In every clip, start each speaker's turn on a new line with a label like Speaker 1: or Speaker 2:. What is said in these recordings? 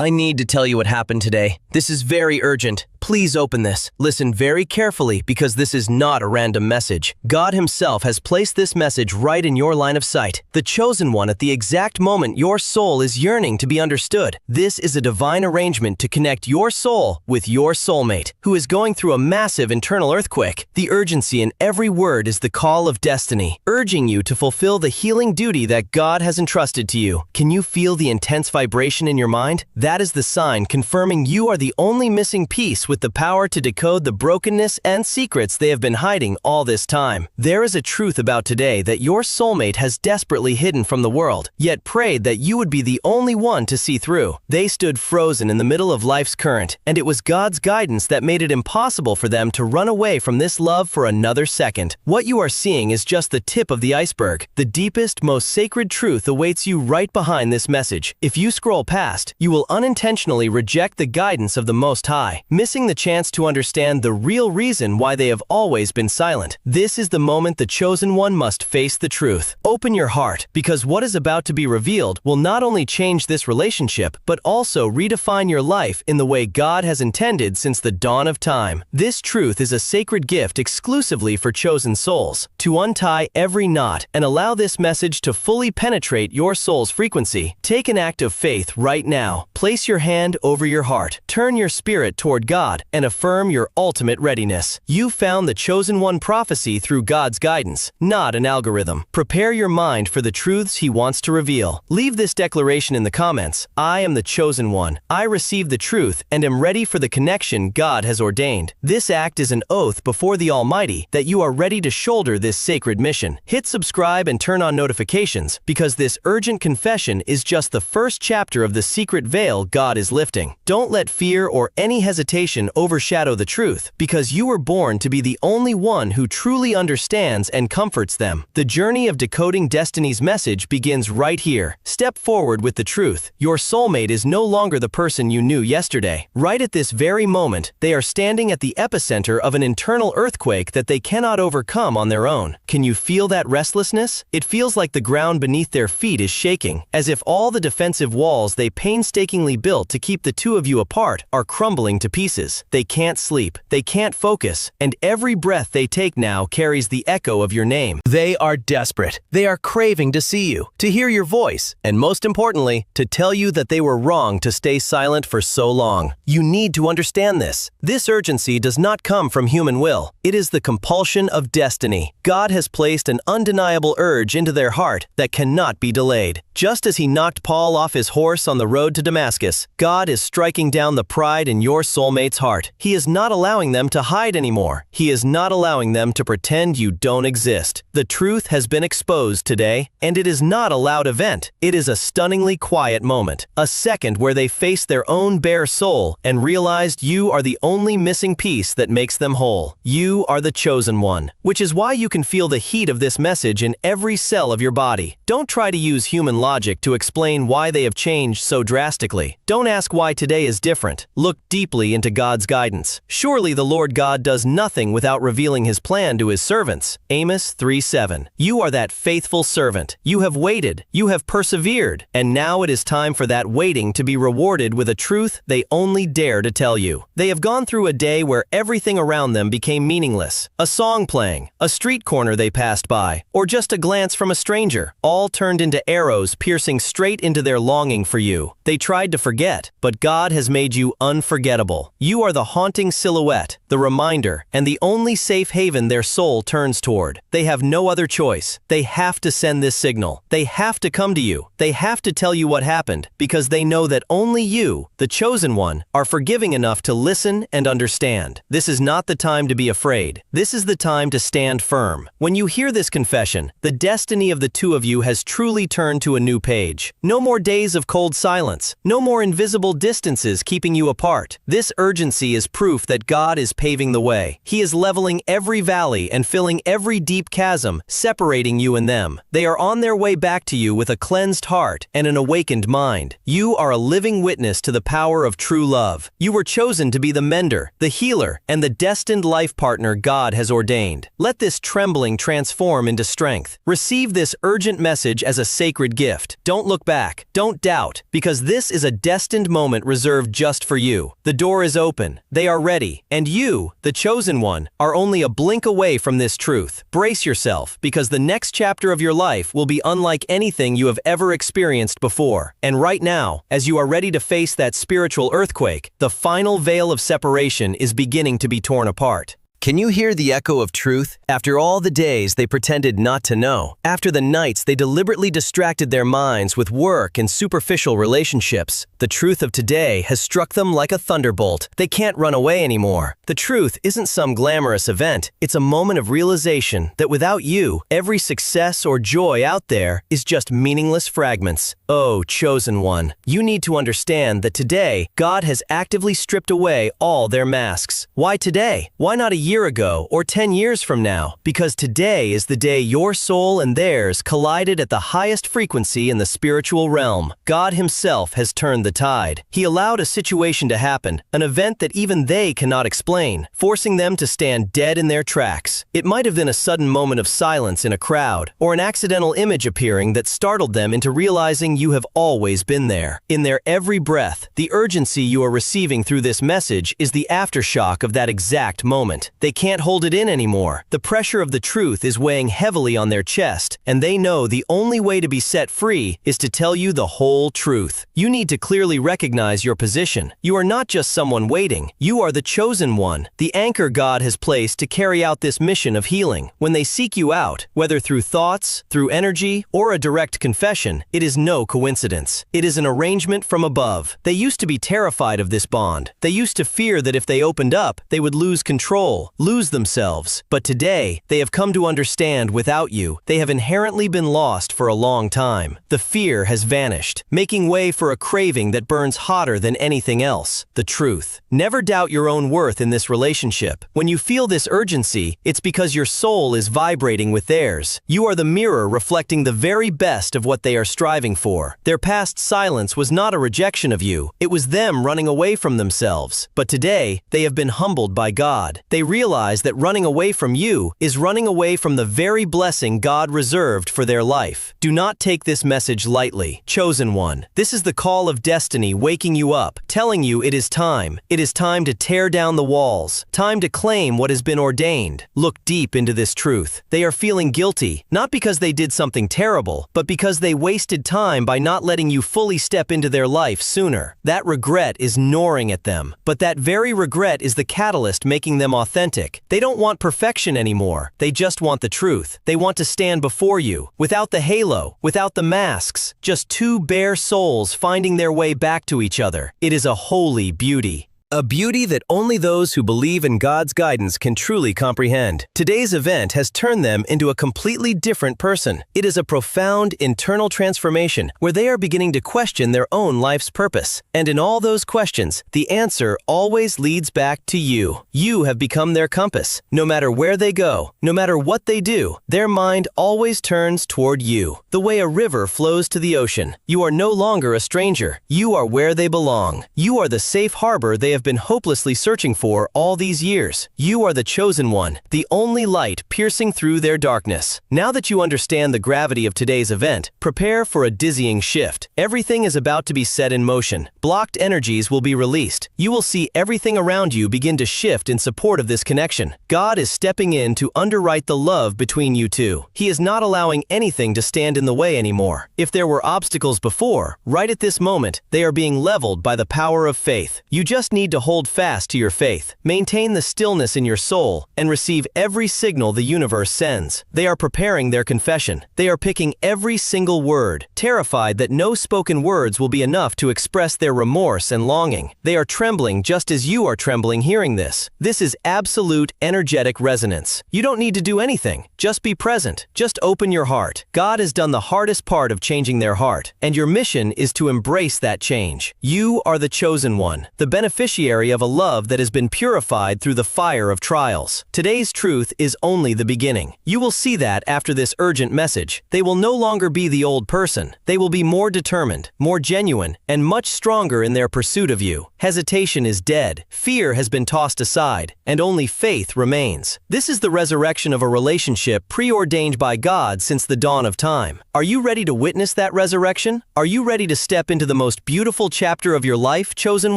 Speaker 1: I need to tell you what happened today. This is very urgent. Please open this. Listen very carefully because this is not a random message. God Himself has placed this message right in your line of sight. The chosen one at the exact moment your soul is yearning to be understood. This is a divine arrangement to connect your soul with your soulmate, who is going through a massive internal earthquake. The urgency in every word is the call of destiny, urging you to fulfill the healing duty that God has entrusted to you. Can you feel the intense vibration in your mind? That is the sign confirming you are the only missing piece with the power to decode the brokenness and secrets they have been hiding all this time. There is a truth about today that your soulmate has desperately hidden from the world, yet prayed that you would be the only one to see through. They stood frozen in the middle of life's current, and it was God's guidance that made it impossible for them to run away from this love for another second. What you are seeing is just the tip of the iceberg. The deepest, most sacred truth awaits you right behind this message. If you scroll past, you will unintentionally reject the guidance of the Most High, missing the chance to understand the real reason why they have always been silent. This is the moment the chosen one must face the truth. Open your heart, because what is about to be revealed will not only change this relationship, but also redefine your life in the way God has intended since the dawn of time. This truth is a sacred gift exclusively for chosen souls. To untie every knot and allow this message to fully penetrate your soul's frequency, take an act of faith right now. Place your hand over your heart, turn your spirit toward God, and affirm your ultimate readiness. You found the chosen one prophecy through God's guidance, not an algorithm. Prepare your mind for the truths He wants to reveal. Leave this declaration in the comments. I am the chosen one. I receive the truth and am ready for the connection God has ordained. This act is an oath before the Almighty that you are ready to shoulder this sacred mission. Hit subscribe and turn on notifications, because this urgent confession is just the first chapter of the secret veil God is lifting. Don't let fear or any hesitation overshadow the truth, because you were born to be the only one who truly understands and comforts them. The journey of decoding destiny's message begins right here. Step forward with the truth. Your soulmate is no longer the person you knew yesterday. Right at this very moment, they are standing at the epicenter of an internal earthquake that they cannot overcome on their own. Can you feel that restlessness? It feels like the ground beneath their feet is shaking, as if all the defensive walls they painstakingly built to keep the two of you apart are crumbling to pieces. They can't sleep, they can't focus, and every breath they take now carries the echo of your name. They are desperate. They are craving to see you, to hear your voice, and most importantly, to tell you that they were wrong to stay silent for so long. You need to understand this. This urgency does not come from human will. It is the compulsion of destiny. God has placed an undeniable urge into their heart that cannot be delayed. Just as He knocked Paul off his horse on the road to Damascus, God is striking down the pride in your soulmate's heart. He is not allowing them to hide anymore. He is not allowing them to pretend you don't exist. The truth has been exposed today, and it is not a loud event. It is a stunningly quiet moment. A second where they face their own bare soul and realized you are the only missing piece that makes them whole. You are the chosen one, which is why you can feel the heat of this message in every cell of your body. Don't try to use human logic to explain why they have changed so drastically. Don't ask why today is different. Look deeply into God's guidance. Surely the Lord God does nothing without revealing His plan to His servants. Amos 3:7. You are that faithful servant. You have waited. You have persevered. And now it is time for that waiting to be rewarded with a truth they only dare to tell you. They have gone through a day where everything around them became meaningless. A song playing, a street corner they passed by, or just a glance from a stranger, all turned into arrows piercing straight into their longing for you. They tried to forget, but God has made you unforgettable. You are the haunting silhouette, the reminder, and the only safe haven their soul turns toward. They have no other choice. They have to send this signal. They have to come to you. They have to tell you what happened, because they know that only you, the chosen one, are forgiving enough to listen and understand. This is not the time to be afraid. This is the time to stand firm. When you hear this confession, the destiny of the two of you has truly turned to a new page. No more days of cold silence. No more invisible distances keeping ripping you apart. This urgency is proof that God is paving the way. He is leveling every valley and filling every deep chasm, separating you and them. They are on their way back to you with a cleansed heart and an awakened mind. You are a living witness to the power of true love. You were chosen to be the mender, the healer, and the destined life partner God has ordained. Let this trembling transform into strength. Receive this urgent message as a sacred gift. Don't look back. Don't doubt, because this is a destined moment reserved just for you. The door is open. They are ready. And you, the chosen one, are only a blink away from this truth. Brace yourself, because the next chapter of your life will be unlike anything you have ever experienced before. And right now, as you are ready to face that spiritual earthquake, the final veil of separation is beginning to be torn apart. Can you hear the echo of truth? After all the days they pretended not to know, after the nights they deliberately distracted their minds with work and superficial relationships, the truth of today has struck them like a thunderbolt. They can't run away anymore. The truth isn't some glamorous event. It's a moment of realization that without you, every success or joy out there is just meaningless fragments. Oh, chosen one, you need to understand that today, God has actively stripped away all their masks. Why today? Why not a year ago or 10 years from now? Because today is the day your soul and theirs collided at the highest frequency in the spiritual realm. God himself has turned the tide. He allowed a situation to happen, an event that even they cannot explain, forcing them to stand dead in their tracks. It might have been a sudden moment of silence in a crowd, or an accidental image appearing that startled them into realizing you have always been there. In their every breath, the urgency you are receiving through this message is the aftershock of that exact moment. They can't hold it in anymore. The pressure of the truth is weighing heavily on their chest, and they know the only way to be set free is to tell you the whole truth. You need to clearly recognize your position. You are not just someone waiting. You are the chosen one, the anchor God has placed to carry out this mission of healing. When they seek you out, whether through thoughts, through energy, or a direct confession, it is no coincidence. It is an arrangement from above. They used to be terrified of this bond. They used to fear that if they opened up, they would lose control, lose themselves. But today, they have come to understand without you, they have inherently been lost for a long time. The fear has vanished, making way for a craving that burns hotter than anything else: the truth. Never doubt your own worth in this relationship. When you feel this urgency, it's because your soul is vibrating with theirs. You are the mirror reflecting the very best of what they are striving for. Their past silence was not a rejection of you. It was them running away from themselves. But today, they have been humbled by God. They realize that running away from you is running away from the very blessing God reserved for their life. Do not take this message lightly, chosen one. This is the call of destiny waking you up, telling you it is time. It is time to tear down the walls, time to claim what has been ordained. Look deep into this truth. They are feeling guilty, not because they did something terrible, but because they wasted time by not letting you fully step into their life sooner. That regret is gnawing at them, but that very regret is the catalyst making them authentic. They don't want perfection anymore. They just want the truth. They want to stand before you, without the halo, without the masks, just two bare souls finding their way back to each other. It is a holy beauty. A beauty that only those who believe in God's guidance can truly comprehend. Today's event has turned them into a completely different person. It is a profound internal transformation where they are beginning to question their own life's purpose. And in all those questions, the answer always leads back to you. You have become their compass. No matter where they go, no matter what they do, their mind always turns toward you. The way a river flows to the ocean. You are no longer a stranger. You are where they belong. You are the safe harbor they have been hopelessly searching for all these years. You are the chosen one, the only light piercing through their darkness. Now that you understand the gravity of today's event, prepare for a dizzying shift. Everything is about to be set in motion. Blocked energies will be released. You will see everything around you begin to shift in support of this connection. God is stepping in to underwrite the love between you two. He is not allowing anything to stand in the way anymore. If there were obstacles before, right at this moment, they are being leveled by the power of faith. You just need need to hold fast to your faith, maintain the stillness in your soul, and receive every signal the universe sends. They are preparing their confession. They are picking every single word, terrified that no spoken words will be enough to express their remorse and longing. They are trembling just as you are trembling hearing this. This is absolute energetic resonance. You don't need to do anything. Just be present. Just open your heart. God has done the hardest part of changing their heart, and your mission is to embrace that change. You are the chosen one, the beneficiary of a love that has been purified through the fire of trials. Today's truth is only the beginning. You will see that after this urgent message. They will no longer be the old person. They will be more determined, more genuine, and much stronger in their pursuit of you. Hesitation is dead. Fear has been tossed aside, and only faith remains. This is the resurrection of a relationship preordained by God since the dawn of time. Are you ready to witness that resurrection? Are you ready to step into the most beautiful chapter of your life, chosen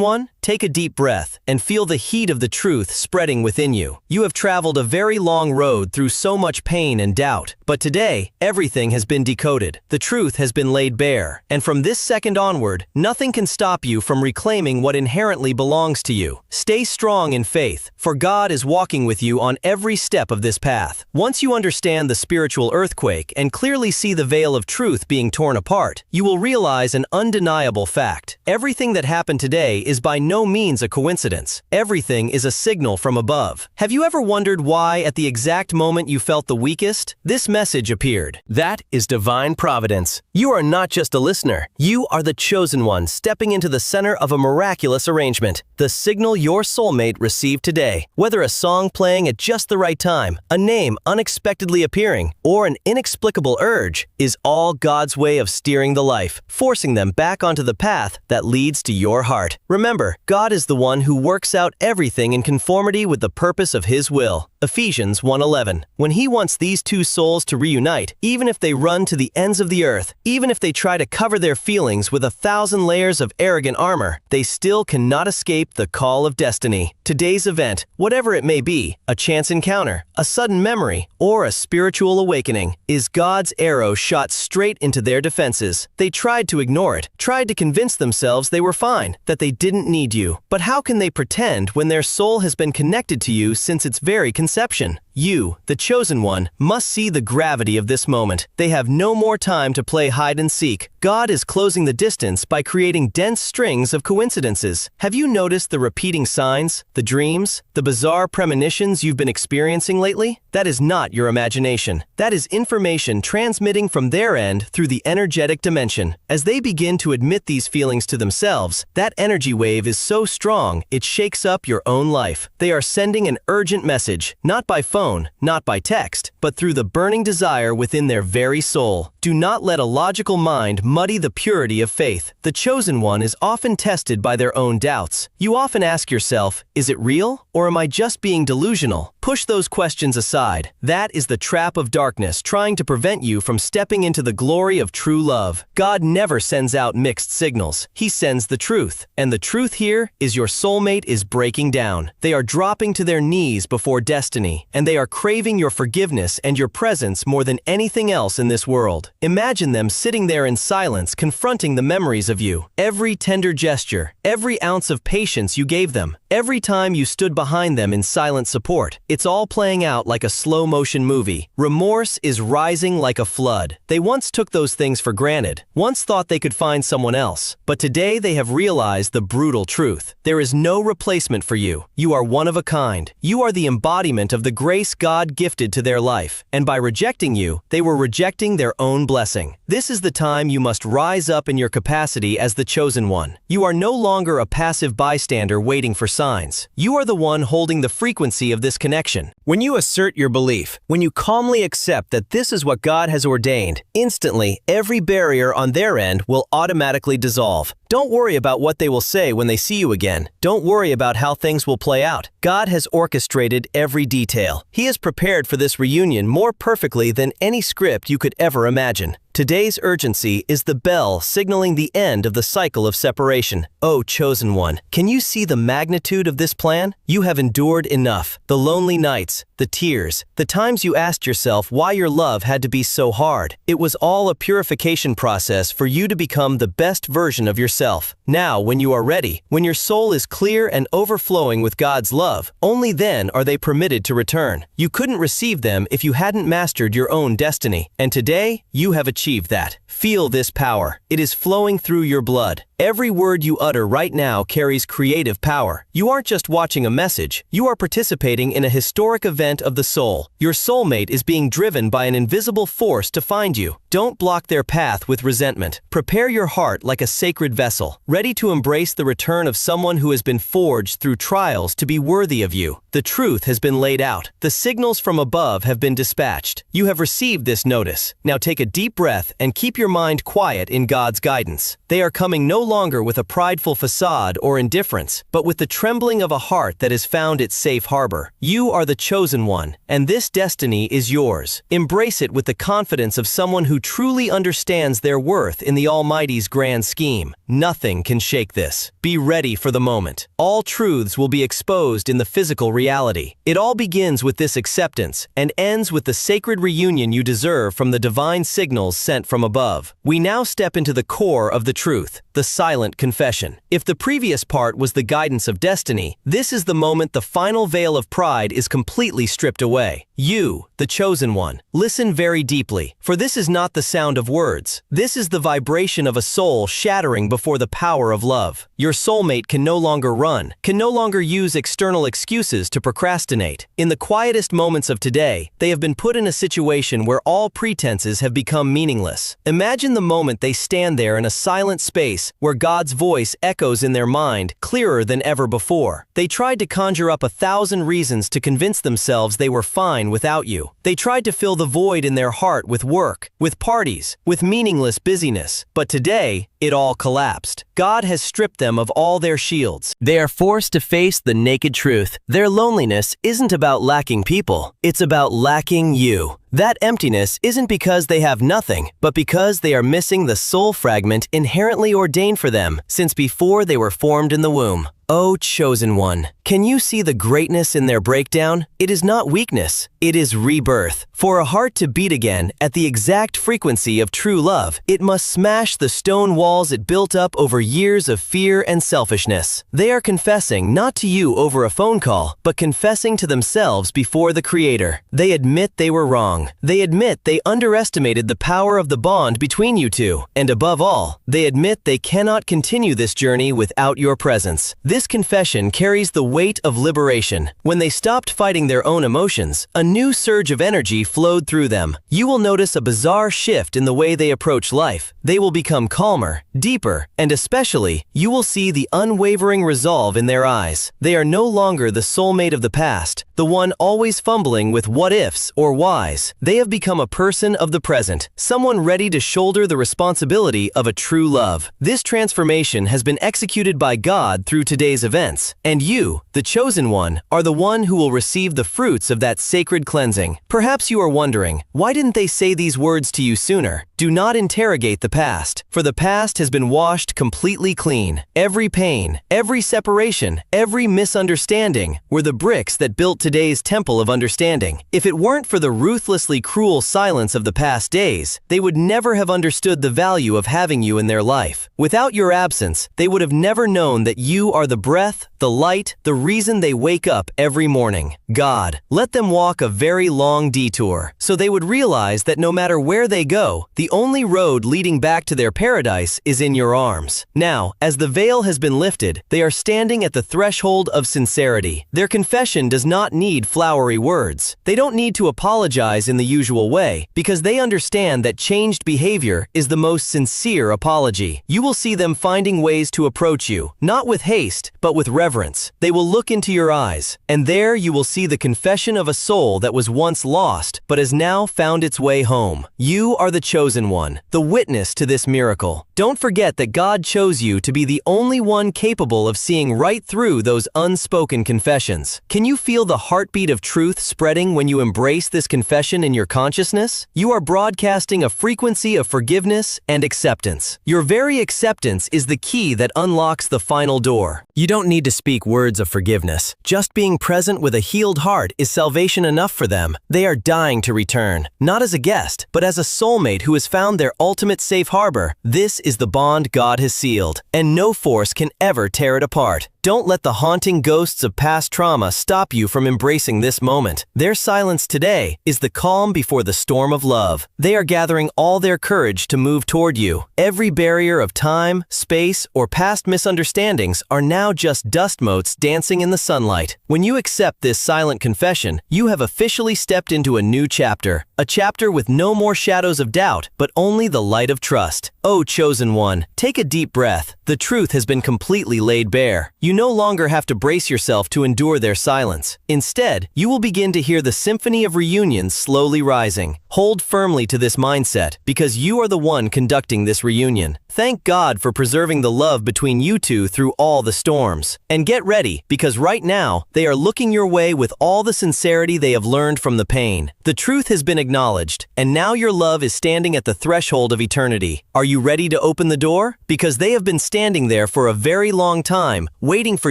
Speaker 1: one? Take a deep breath and feel the heat of the truth spreading within you. You have traveled a very long road through so much pain and doubt, but today, everything has been decoded. The truth has been laid bare, and from this second onward, nothing can stop you from reclaiming what inherently belongs to you. Stay strong in faith, for God is walking with you on every step of this path. Once you understand the spiritual earthquake and clearly see the veil of truth being torn apart, you will realize an undeniable fact. Everything that happened today is by no means a coincidence. Everything is a signal from above. Have you ever wondered why, at the exact moment you felt the weakest, this message appeared? That is divine providence. You are not just a listener. You are the chosen one stepping into the center of a miraculous arrangement. The signal your soulmate received today, whether a song playing at just the right time, a name unexpectedly appearing, or an inexplicable urge, is all God's way of steering the life, forcing them back onto the path that leads to your heart. Remember, God is the one who works out everything in conformity with the purpose of His will. Ephesians 1:11. When He wants these two souls to reunite, even if they run to the ends of the earth, even if they try to cover their feelings with 1,000 layers of arrogant armor, they still cannot escape the call of destiny. Today's event, whatever it may be, a chance encounter, a sudden memory, or a spiritual awakening, is God's arrow shot straight into their defenses. They tried to ignore it, tried to convince themselves they were fine, that they didn't need you. But how can they pretend when their soul has been connected to you since its very conception? You, the chosen one, must see the gravity of this moment. They have no more time to play hide and seek. God is closing the distance by creating dense strings of coincidences. Have you noticed the repeating signs, the dreams, the bizarre premonitions you've been experiencing lately? That is not your imagination. That is information transmitting from their end through the energetic dimension. As they begin to admit these feelings to themselves, that energy wave is so strong it shakes up your own life. They are sending an urgent message, not by phone, not by text, but through the burning desire within their very soul. Do not let a logical mind muddy the purity of faith. The chosen one is often tested by their own doubts. You often ask yourself, is it real, or am I just being delusional? Push those questions aside. That is the trap of darkness trying to prevent you from stepping into the glory of true love. God never sends out mixed signals. He sends the truth. And the truth here is your soulmate is breaking down. They are dropping to their knees before destiny, and they are craving your forgiveness and your presence more than anything else in this world. Imagine them sitting there in silence, confronting the memories of you. Every tender gesture, every ounce of patience you gave them, every time you stood behind them in silent support. It's all playing out like a slow-motion movie. Remorse is rising like a flood. They once took those things for granted, once thought they could find someone else, but today they have realized the brutal truth. There is no replacement for you. You are one of a kind. You are the embodiment of the grace God gifted to their life, and by rejecting you, they were rejecting their own blessing. This is the time you must rise up in your capacity as the chosen one. You are no longer a passive bystander waiting for signs. You are the one holding the frequency of this connection. When you assert your belief, when you calmly accept that this is what God has ordained, instantly, every barrier on their end will automatically dissolve. Don't worry about what they will say when they see you again. Don't worry about how things will play out. God has orchestrated every detail. He has prepared for this reunion more perfectly than any script you could ever imagine. Today's urgency is the bell signaling the end of the cycle of separation. Oh, chosen one, can you see the magnitude of this plan? You have endured enough. The lonely nights, the tears, the times you asked yourself why your love had to be so hard. It was all a purification process for you to become the best version of yourself. yourself. Now, when you are ready, when your soul is clear and overflowing with God's love, only then are they permitted to return. You couldn't receive them if you hadn't mastered your own destiny. And today, you have achieved that. Feel this power. It is flowing through your blood. Every word you utter right now carries creative power. You aren't just watching a message, you are participating in a historic event of the soul. Your soulmate is being driven by an invisible force to find you. Don't block their path with resentment. Prepare your heart like a sacred vessel, ready to embrace the return of someone who has been forged through trials to be worthy of you. The truth has been laid out. The signals from above have been dispatched. You have received this notice. Now take a deep breath and keep your mind quiet in God's guidance. They are coming no longer with a prideful facade or indifference, but with the trembling of a heart that has found its safe harbor. You are the chosen one, and this destiny is yours. Embrace it with the confidence of someone who truly understands their worth in the Almighty's grand scheme. Nothing can shake this. Be ready for the moment. All truths will be exposed in the physical reality. It all begins with this acceptance and ends with the sacred reunion you deserve from the divine signals sent from above. We now step into the core of the truth, the silent confession. If the previous part was the guidance of destiny, this is the moment the final veil of pride is completely stripped away. You, the chosen one, listen very deeply, for this is not the sound of words. This is the vibration of a soul shattering before the power of love. Your soulmate can no longer run, can no longer use external excuses to procrastinate. In the quietest moments of today, they have been put in a situation where all pretenses have become meaningless. Imagine the moment they stand there in a silent space where God's voice echoes in their mind, clearer than ever before. They tried to conjure up 1,000 reasons to convince themselves they were fine without you. They tried to fill the void in their heart with work, with parties, with meaningless busyness. But today, it all collapsed. God has stripped them of all their shields. They are forced to face the naked truth. Their loneliness isn't about lacking people. It's about lacking you. That emptiness isn't because they have nothing, but because they are missing the soul fragment inherently ordained for them since before they were formed in the womb. O chosen one, can you see the greatness in their breakdown? It is not weakness, it is rebirth. For a heart to beat again at the exact frequency of true love, it must smash the stone walls it built up over years of fear and selfishness. They are confessing not to you over a phone call, but confessing to themselves before the Creator. They admit they were wrong. They admit they underestimated the power of the bond between you two. And above all, they admit they cannot continue this journey without your presence. This confession carries the weight of liberation. When they stopped fighting their own emotions, a new surge of energy flowed through them. You will notice a bizarre shift in the way they approach life. They will become calmer, deeper, and especially, you will see the unwavering resolve in their eyes. They are no longer the soulmate of the past, the one always fumbling with what-ifs or whys. They have become a person of the present, someone ready to shoulder the responsibility of a true love. This transformation has been executed by God through today's events, and you, the chosen one, are the one who will receive the fruits of that sacred cleansing. Perhaps you are wondering, why didn't they say these words to you sooner? Do not interrogate the past, for the past has been washed completely clean. Every pain, every separation, every misunderstanding were the bricks that built today's temple of understanding. If it weren't for the ruthlessly cruel silence of the past days, they would never have understood the value of having you in their life. Without your absence, they would have never known that you are the breath, the light, the reason they wake up every morning. God, let them walk a very long detour, so they would realize that no matter where they go, the only road leading back to their paradise is in your arms. Now, as the veil has been lifted, they are standing at the threshold of sincerity. Their confession does not need flowery words. They don't need to apologize in the usual way, because they understand that changed behavior is the most sincere apology. You will see them finding ways to approach you, not with haste, but with reverence. They will look into your eyes, and there you will see the confession of a soul that was once lost, but has now found its way home. You are the chosen one, the witness to this miracle. Don't forget that God chose you to be the only one capable of seeing right through those unspoken confessions. Can you feel the heartbeat of truth spreading when you embrace this confession in your consciousness? You are broadcasting a frequency of forgiveness and acceptance. Your very acceptance is the key that unlocks the final door. You don't need to speak words of forgiveness. Just being present with a healed heart is salvation enough for them. They are dying to return, not as a guest, but as a soulmate who has found their ultimate safe harbor. This is the bond God has sealed, and no force can ever tear it apart. Don't let the haunting ghosts of past trauma stop you from embracing this moment. Their silence today is the calm before the storm of love. They are gathering all their courage to move toward you. Every barrier of time, space, or past misunderstandings are now just dust motes dancing in the sunlight. When you accept this silent confession, you have officially stepped into a new chapter. A chapter with no more shadows of doubt, but only the light of trust. Oh, chosen one, take a deep breath. The truth has been completely laid bare. You no longer have to brace yourself to endure their silence. Instead, you will begin to hear the symphony of reunions slowly rising. Hold firmly to this mindset, because you are the one conducting this reunion. Thank God for preserving the love between you two through all the storms. And get ready, because right now, they are looking your way with all the sincerity they have learned from the pain. The truth has been acknowledged, and now your love is standing at the threshold of eternity. Are you ready to open the door? Because they have been standing there for a very long time, waiting for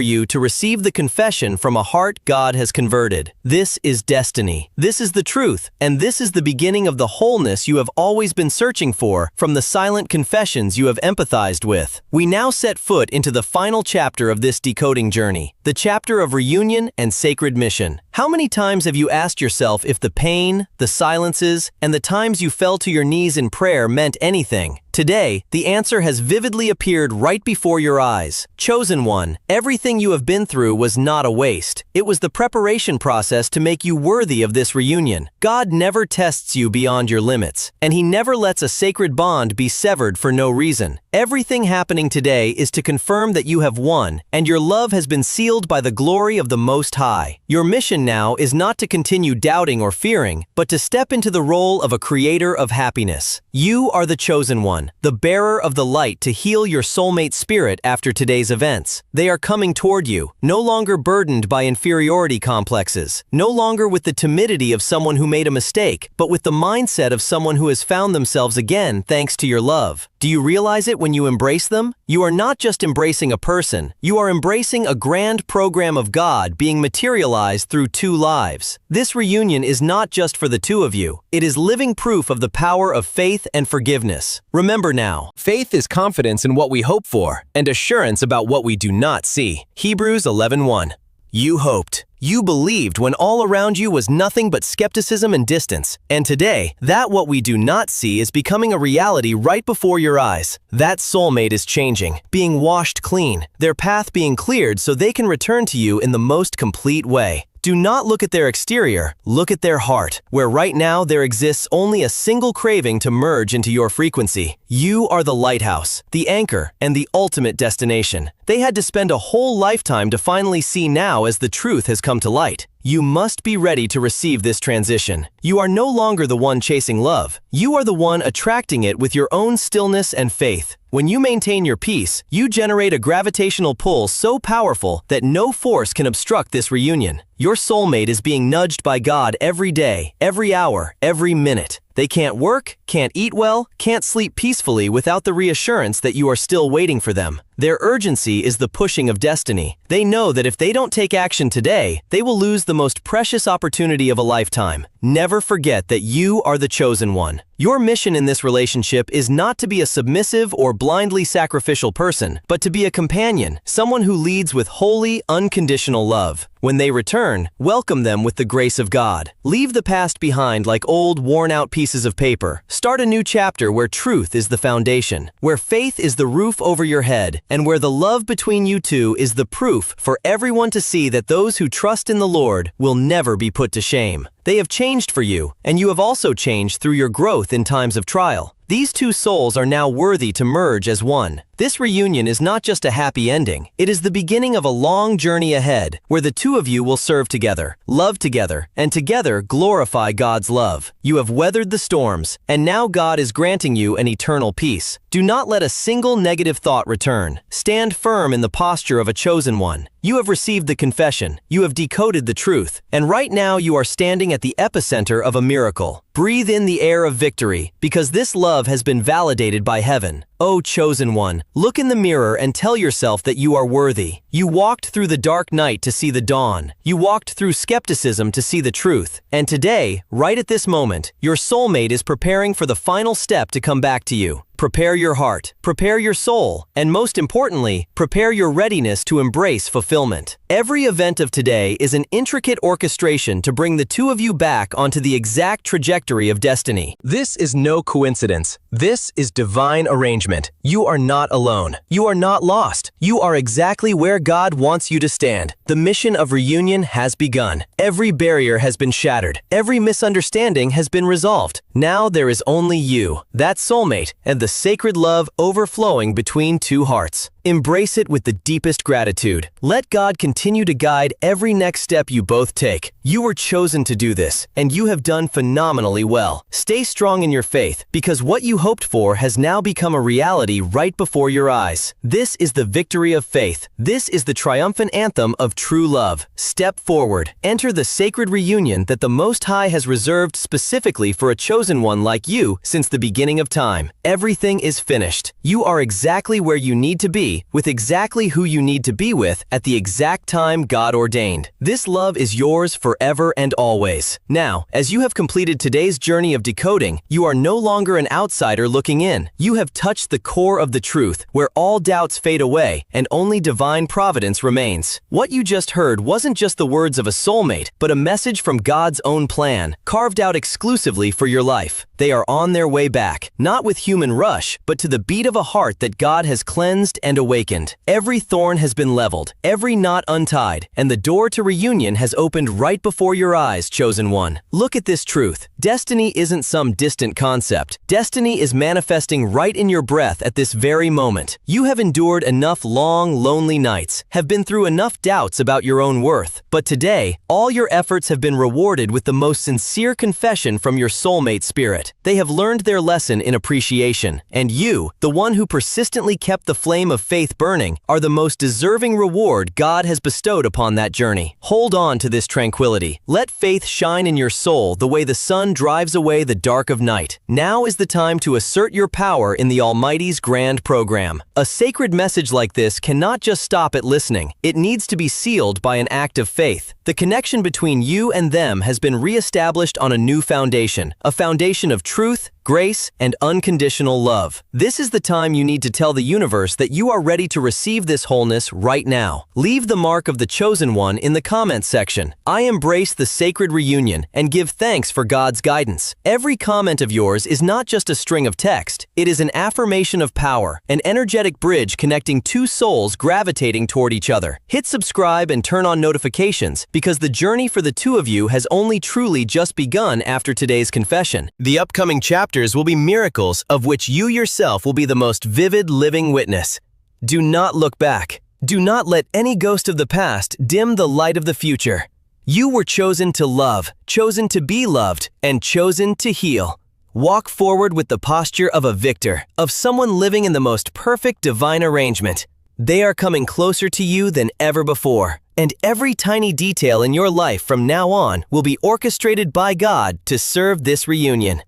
Speaker 1: you to receive the confession from a heart God has converted. This is destiny. This is the truth, and this is the beginning of the wholeness you have always been searching for from the silent confessions you have empathized with. We now set foot into the final chapter of this decoding journey, the chapter of reunion and sacred mission. How many times have you asked yourself if the pain, the silences, and the times you fell to your knees in prayer meant anything? Today, the answer has vividly appeared right before your eyes. Chosen one, everything you have been through was not a waste. It was the preparation process to make you worthy of this reunion. God never tests you beyond your limits, and He never lets a sacred bond be severed for no reason. Everything happening today is to confirm that you have won, and your love has been sealed by the glory of the Most High. Your mission now is not to continue doubting or fearing, but to step into the role of a creator of happiness. You are the chosen one, the bearer of the light to heal your soulmate spirit after today's events. They are coming toward you, no longer burdened by inferiority complexes, no longer with the timidity of someone who made a mistake, but with the mindset of someone who has found themselves again thanks to your love. Do you realize it when you embrace them? You are not just embracing a person, you are embracing a grand program of God being materialized through two lives. This reunion is not just for the two of you, it is living proof of the power of faith and forgiveness. Remember now, faith is confidence in what we hope for, and assurance about what we do not see. Hebrews 11:1. You hoped. You believed when all around you was nothing but skepticism and distance. And today, that what we do not see is becoming a reality right before your eyes. That soulmate is changing, being washed clean, their path being cleared so they can return to you in the most complete way. Do not look at their exterior, look at their heart, where right now there exists only a single craving to merge into your frequency. You are the lighthouse, the anchor, and the ultimate destination. They had to spend a whole lifetime to finally see now as the truth has come to light. You must be ready to receive this transition. You are no longer the one chasing love. You are the one attracting it with your own stillness and faith. When you maintain your peace, you generate a gravitational pull so powerful that no force can obstruct this reunion. Your soulmate is being nudged by God every day, every hour, every minute. They can't work, can't eat well, can't sleep peacefully without the reassurance that you are still waiting for them. Their urgency is the pushing of destiny. They know that if they don't take action today, they will lose the most precious opportunity of a lifetime. Never forget that you are the chosen one. Your mission in this relationship is not to be a submissive or blindly sacrificial person, but to be a companion, someone who leads with holy, unconditional love. When they return, welcome them with the grace of God. Leave the past behind like old, worn-out pieces of paper. Start a new chapter where truth is the foundation, where faith is the roof over your head, and where the love between you two is the proof for everyone to see that those who trust in the Lord will never be put to shame. They have changed for you, and you have also changed through your growth in times of trial. These two souls are now worthy to merge as one. This reunion is not just a happy ending, it is the beginning of a long journey ahead, where the two of you will serve together, love together, and together glorify God's love. You have weathered the storms, and now God is granting you an eternal peace. Do not let a single negative thought return. Stand firm in the posture of a chosen one. You have received the confession, you have decoded the truth, and right now you are standing at the epicenter of a miracle. Breathe in the air of victory, because this love has been validated by heaven. O chosen one, look in the mirror and tell yourself that you are worthy. You walked through the dark night to see the dawn. You walked through skepticism to see the truth. And today, right at this moment, your soulmate is preparing for the final step to come back to you. Prepare your heart, prepare your soul, and most importantly, prepare your readiness to embrace fulfillment. Every event of today is an intricate orchestration to bring the two of you back onto the exact trajectory of destiny. This is no coincidence. This is divine arrangement. You are not alone. You are not lost. You are exactly where God wants you to stand. The mission of reunion has begun. Every barrier has been shattered. Every misunderstanding has been resolved. Now there is only you, that soulmate, and the sacred love overflowing between two hearts. Embrace it with the deepest gratitude. Let God continue to guide every next step you both take. You were chosen to do this, and you have done phenomenally well. Stay strong in your faith, because what you hoped for has now become a reality right before your eyes. This is the victory of faith. This is the triumphant anthem of true love. Step forward. Enter the sacred reunion that the Most High has reserved specifically for a chosen one like you since the beginning of time. Everything is finished. You are exactly where you need to be, with exactly who you need to be with at the exact time God ordained. This love is yours forever and always. Now, as you have completed today's journey of decoding, you are no longer an outsider looking in. You have touched the core of the truth, where all doubts fade away and only divine providence remains. What you just heard wasn't just the words of a soulmate, but a message from God's own plan, carved out exclusively for your life. They are on their way back, not with human rush, but to the beat of a heart that God has cleansed and awakened. Every thorn has been leveled, every knot untied, and the door to reunion has opened right before your eyes, chosen one. Look at this truth. Destiny isn't some distant concept. Destiny is manifesting right in your breath at this very moment. You have endured enough long, lonely nights, have been through enough doubts about your own worth. But today, all your efforts have been rewarded with the most sincere confession from your soulmate spirit. They have learned their lesson in appreciation, and you, the one who persistently kept the flame of faith burning, are the most deserving reward God has bestowed upon that journey. Hold on to this tranquility. Let faith shine in your soul the way the sun drives away the dark of night. Now is the time to assert your power in the Almighty's grand program. A sacred message like this cannot just stop at listening. It needs to be sealed by an act of faith. The connection between you and them has been reestablished on a new foundation, a foundation of truth, grace, and unconditional love. This is the time you need to tell the universe that you are ready to receive this wholeness right now. Leave the mark of the chosen one in the comments section. I embrace the sacred reunion and give thanks for God's guidance. Every comment of yours is not just a string of text. It is an affirmation of power, an energetic bridge connecting two souls gravitating toward each other. Hit subscribe and turn on notifications, because the journey for the two of you has only truly just begun after today's confession. The upcoming chapters will be miracles of which you yourself will be the most vivid living witness. Do not look back. Do not let any ghost of the past dim the light of the future. You were chosen to love, chosen to be loved, and chosen to heal. Walk forward with the posture of a victor, of someone living in the most perfect divine arrangement. They are coming closer to you than ever before, and every tiny detail in your life from now on will be orchestrated by God to serve this reunion.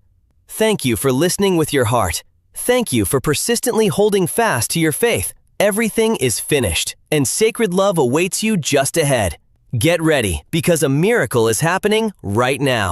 Speaker 1: Thank you for listening with your heart. Thank you for persistently holding fast to your faith. Everything is finished, and sacred love awaits you just ahead. Get ready, because a miracle is happening right now.